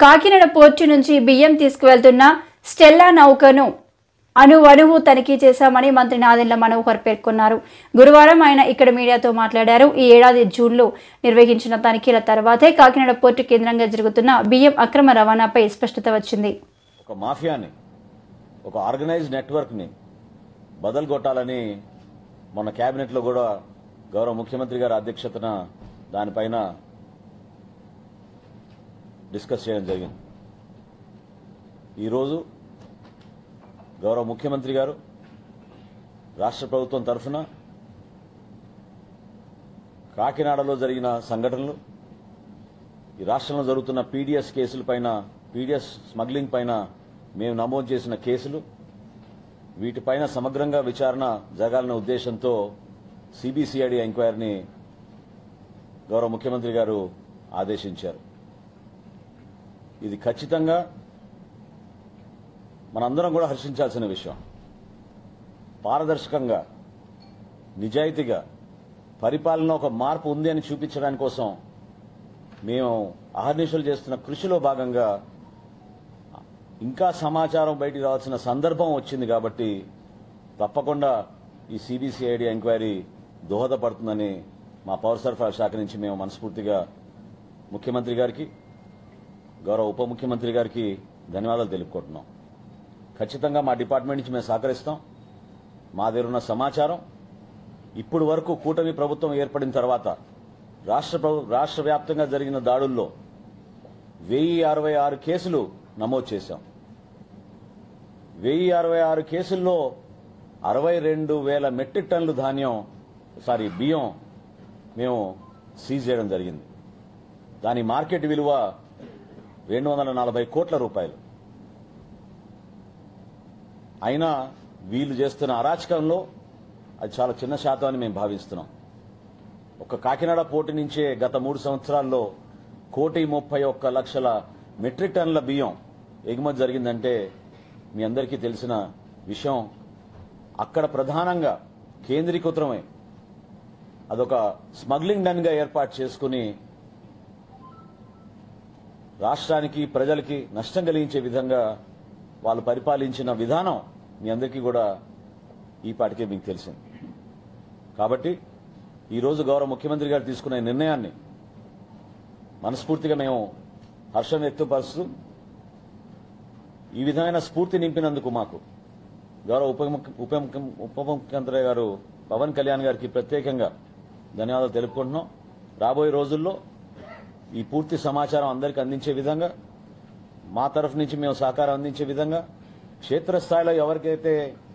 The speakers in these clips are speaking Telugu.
కాకినాడ పోర్టు నుంచి బియ్యం తీసుకువెళ్తున్న స్టెల్లా నౌకను అణువణువు తనిఖీ చేశామని మంత్రి నాదెండ్ల మనోహర్ పేర్కొన్నారు. గురువారం ఆయన ఇక్కడ మీడియాతో మాట్లాడారు. ఈ ఏడాది జూన్లో నిర్వహించిన తనిఖీల తర్వాతే కాకినాడ పోర్టు కేంద్రంగా జరుగుతున్న బియ్యం అక్రమ రవాణాపై స్పష్టత వచ్చింది. ఒక మాఫియాని, ఒక ఆర్గనైజ్డ్ నెట్వర్క్ ని బదలుగొట్టాలని మొన్న కేబినెట్ లో కూడా గౌరవ ముఖ్యమంత్రి గారి అధ్యక్షతన దానిపైన డిస్కస్ చేయడం జరిగింది. ఈరోజు గౌరవ ముఖ్యమంత్రి గారు రాష్ట్ర ప్రభుత్వం తరఫున కాకినాడలో జరిగిన సంఘటనలు, ఈ రాష్ట్రంలో జరుగుతున్న పీడీఎస్ కేసులపైన, పీడీఎస్ స్మగ్లింగ్ పైన మేము నమోదు చేసిన కేసులు, వీటిపైన సమగ్రంగా విచారణ జరగాలనే ఉద్దేశంతో సిబిసిఐడి ఎంక్వైరీని గౌరవ ముఖ్యమంత్రి గారు ఆదేశించారు. ఇది ఖచ్చితంగా మనందరం కూడా హర్షించాల్సిన విషయం. పారదర్శకంగా, నిజాయితీగా పరిపాలన ఒక మార్పు ఉంది అని చూపించడానికి కోసం మేము అహర్నిశలు చేస్తున్న కృషిలో భాగంగా ఇంకా సమాచారం బయటికి రావాల్సిన సందర్భం వచ్చింది కాబట్టి తప్పకుండా ఈ సిబిసిఐడి ఎంక్వైరీ దోహదపడుతుందని మా పౌర సరఫరా శాఖ నుంచి మేము మనస్ఫూర్తిగా ముఖ్యమంత్రి గారికి, గౌరవ ఉప ముఖ్యమంత్రి గారికి ధన్యవాదాలు తెలుపుకుంటున్నాం. ఖచ్చితంగా మా డిపార్ట్మెంట్ నుంచి మేము సహకరిస్తాం. మా దగ్గర ఉన్న సమాచారం ఇప్పుడు వరకు కూటమి ప్రభుత్వం ఏర్పడిన తర్వాత రాష్ట్ర వ్యాప్తంగా జరిగిన దాడుల్లో 1066 కేసులు నమోదు చేశాం. 1066 కేసుల్లో 62,000 మెట్రిక్ టన్నులు బియ్యం మేము సీజ్ చేయడం జరిగింది. దాని మార్కెట్ విలువ 240 కోట్ల రూపాయలు. అయినా వీళ్ళు చేస్తున్న అరాచకంలో అది చాలా చిన్న శాతం అని మేము భావిస్తున్నాం. ఒక కాకినాడ పోర్టు నుంచే గత 3 సంవత్సరాల్లో 1,31,00,000 మెట్రిక్ టన్నుల బియ్యం ఎగుమతి జరిగిందంటే మీ అందరికీ తెలిసిన విషయం. అక్కడ ప్రధానంగా కేంద్రీకృతమై అదొక స్మగ్లింగ్ డన్ గా ఏర్పాటు చేసుకుని రాష్ట్రానికి, ప్రజలకి నష్టం కలిగించే విధంగా వాళ్ళు పరిపాలించిన విధానం మీ అందరికీ కూడా ఈ పాటికే మీకు తెలిసింది. కాబట్టి ఈరోజు గౌరవ ముఖ్యమంత్రి గారు తీసుకునే నిర్ణయాన్ని మనస్ఫూర్తిగా మేము హర్షం వ్యక్తపరుస్తూ, ఈ విధమైన స్ఫూర్తి నింపినందుకు మాకు గౌరవ ఉప ముఖ్యమంత్రి గారు పవన్ కళ్యాణ్ గారికి ప్రత్యేకంగా ధన్యవాదాలు తెలుపుకుంటున్నాం. రాబోయే రోజుల్లో ఈ పూర్తి సమాచారం అందరికీ అందించే విధంగా, మా తరఫు నుంచి మేము సహకారం అందించే విధంగా, క్షేత్రస్థాయిలో ఎవరికైతే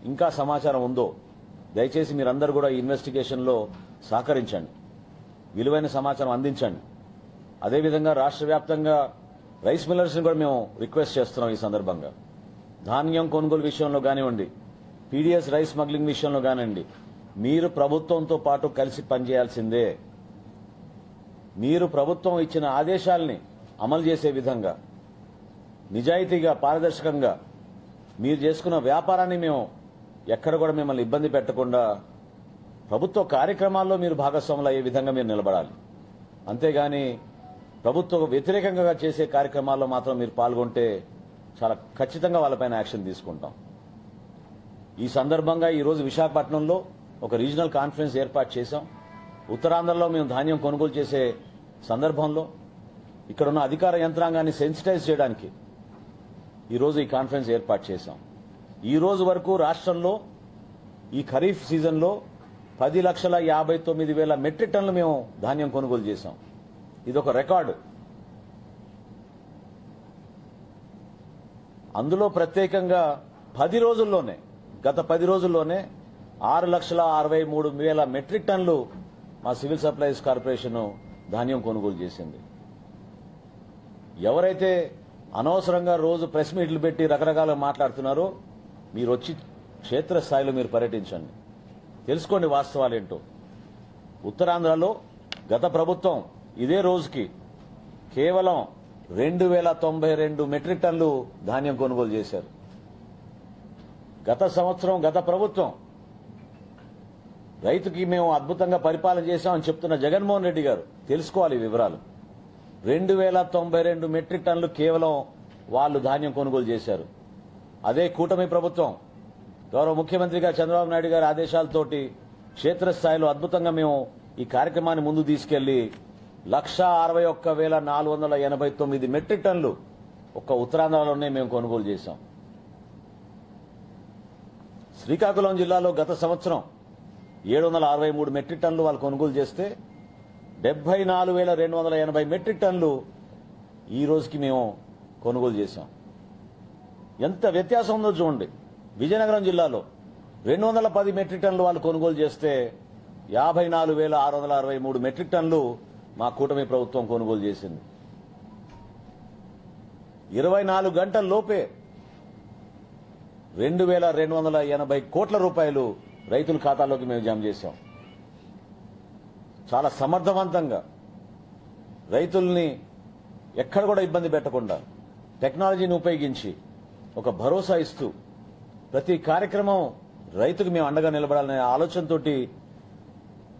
ఇంకా సమాచారం ఉందో దయచేసి మీరందరూ కూడా ఈ ఇన్వెస్టిగేషన్లో సహకరించండి, విలువైన సమాచారం అందించండి. అదేవిధంగా రాష్ట్ర వ్యాప్తంగా రైస్ మిల్లర్స్ని కూడా మేము రిక్వెస్ట్ చేస్తున్నాం. ఈ సందర్భంగా ధాన్యం కొనుగోలు విషయంలో కానివ్వండి, పీడీఎస్ రైస్ స్మగ్లింగ్ విషయంలో కానివ్వండి, మీరు ప్రభుత్వంతో పాటు కలిసి పనిచేయాల్సిందే. మీరు ప్రభుత్వం ఇచ్చిన ఆదేశాలని అమలు చేసే విధంగా, నిజాయితీగా, పారదర్శకంగా మీరు చేసుకున్న వ్యాపారాన్ని మేము ఎక్కడ కూడా మిమ్మల్ని ఇబ్బంది పెట్టకుండా ప్రభుత్వ కార్యక్రమాల్లో మీరు భాగస్వాములు అయ్యే విధంగా మీరు నిలబడాలి. అంతేగాని ప్రభుత్వ వ్యతిరేకంగా చేసే కార్యక్రమాల్లో మాత్రం మీరు పాల్గొంటే చాలా ఖచ్చితంగా వాళ్ళపైన యాక్షన్ తీసుకుంటాం. ఈ సందర్భంగా ఈరోజు విశాఖపట్నంలో ఒక రీజనల్ కాన్ఫరెన్స్ ఏర్పాటు చేశాం. ఉత్తరాంధ్రలో మేము ధాన్యం కొనుగోలు చేసే సందర్భంలో ఇక్కడున్న అధికార యంత్రాంగాన్ని సెన్సిటైజ్ చేయడానికి ఈరోజు ఈ కాన్ఫరెన్స్ ఏర్పాటు చేశాం. ఈ రోజు వరకు రాష్ట్రంలో ఈ ఖరీఫ్ సీజన్లో 10,59,000 మెట్రిక్ టన్నులు మేము ధాన్యం కొనుగోలు చేశాం. ఇదొక రికార్డు. అందులో ప్రత్యేకంగా గత 10 రోజుల్లోనే 6,63,000 మెట్రిక్ టన్నులు మా సివిల్ సప్లైస్ కార్పొరేషన్ ధాన్యం కొనుగోలు చేసింది. ఎవరైతే అనవసరంగా రోజు ప్రెస్ మీట్లు పెట్టి రకరకాలుగా మాట్లాడుతున్నారో మీరు వచ్చి క్షేత్రస్థాయిలో మీరు పర్యటించండి, తెలుసుకోండి వాస్తవాలేంటో. ఉత్తరాంధ్రలో గత ప్రభుత్వం ఇదే రోజుకి కేవలం 2,092 మెట్రిక్ టన్నులు ధాన్యం కొనుగోలు చేశారు. గత సంవత్సరం గత ప్రభుత్వం రైతుకి మేము అద్భుతంగా పరిపాలన చేశామని చెప్తున్న జగన్మోహన్ రెడ్డి గారు తెలుసుకోవాలి వివరాలు. 2092 మెట్రిక్ టన్నులు కేవలం వాళ్ళు ధాన్యం కొనుగోలు చేశారు. అదే కూటమి ప్రభుత్వం గౌరవ ముఖ్యమంత్రిగా చంద్రబాబు నాయుడు గారి ఆదేశాలతోటి క్షేత్రస్థాయిలో అద్భుతంగా మేము ఈ కార్యక్రమాన్ని ముందు తీసుకెళ్లి 161,489 మెట్రిక్ టన్నులు ఒక్క ఉత్తరాంధ్రలోనే మేము కొనుగోలు చేశాం. శ్రీకాకుళం జిల్లాలో గత సంవత్సరం 763 మెట్రిక్ టన్నులు వాళ్ళు కొనుగోలు చేస్తే 74,280 మెట్రిక్ టన్నులు ఈ రోజుకి మేము కొనుగోలు చేశాం. ఎంత వ్యత్యాసం ఉందో చూడండి. విజయనగరం జిల్లాలో 210 మెట్రిక్ టన్నులు వాళ్ళు కొనుగోలు చేస్తే 54,663 మెట్రిక్ టన్నులు మా కూటమి ప్రభుత్వం కొనుగోలు చేసింది. 24 గంటల లోపే 2,280 కోట్ల రూపాయలు రైతుల ఖాతాలోకి మేము జమ చేశాం. చాలా సమర్థవంతంగా రైతుల్ని ఎక్కడ కూడా ఇబ్బంది పెట్టకుండా టెక్నాలజీని ఉపయోగించి ఒక భరోసా ఇస్తూ ప్రతి కార్యక్రమం రైతుకు మేము అండగా నిలబడాలనే ఆలోచనతోటి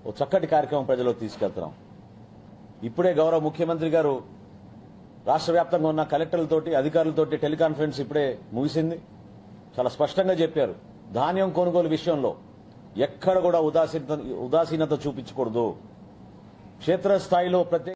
ఓ చక్కటి కార్యక్రమం ప్రజలకు తీసుకెళ్తున్నాం. ఇప్పుడే గౌరవ ముఖ్యమంత్రి గారు రాష్ట్ర వ్యాప్తంగా ఉన్న కలెక్టర్లతోటి అధికారులతోటి టెలికాన్ఫరెన్స్ ఇప్పుడే ముగిసింది. చాలా స్పష్టంగా చెప్పారు, ధాన్యం కొనుగోలు విషయంలో ఎక్కడ కూడా ఉదాసీనత చూపించకూడదు. క్షేత్రస్థాయిలో ప్రత్యేక